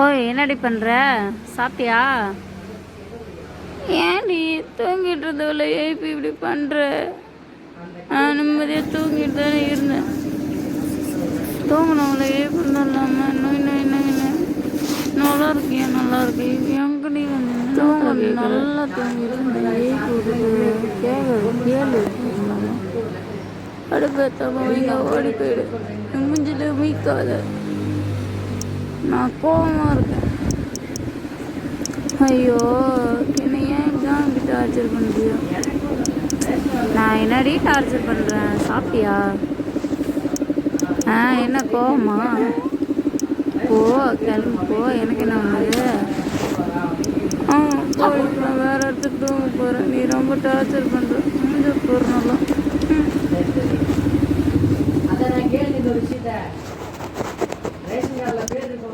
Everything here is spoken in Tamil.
ஓய் என்னடி பண்ணுற? சாப்பிட்டியா? ஏன்டி தூங்கிட்டு இருந்தவளை ஏப்பி இப்படி பண்ணுற? நான் நிம்மதியாக தூங்கிட்டு தானே இருந்தேன். தூங்கினவளை ஏப்பி இல்லாமல் நோய் நோய் நோய் நோய் நல்லா இருக்கியா? நல்லா இருக்கு. எங்கடி வந்து தூங்க நல்லா தூங்கிட்டு இருந்தேன். ஏப்பி விடுது கேளு அடுப்பேத்தாம வைங்க, ஓடி போயிடு. முடிஞ்சிட்டு மீக்காத. நான் கோபமாக இருக்கேன். ஐயோ, என்னை ஏன் தான் இப்படி டார்ச்சர் பண்ணுறியோ? நான் என்னடி டார்ச்சர் பண்ணுறேன்? சாப்பிட்டியா? என்ன கோவமா? போ கிளம்பு போ. எனக்கு என்ன பண்ணுது? நான் வேறு இடத்துக்கு தூங்க போகிறேன். நீ ரொம்ப டார்ச்சர் பண்ணுற. முடிஞ்ச போகிற நல்லா. அதை நான் கேள்வி ஒரு விஷயத்த ரேஷன் கார்டில் பேர் இருக்க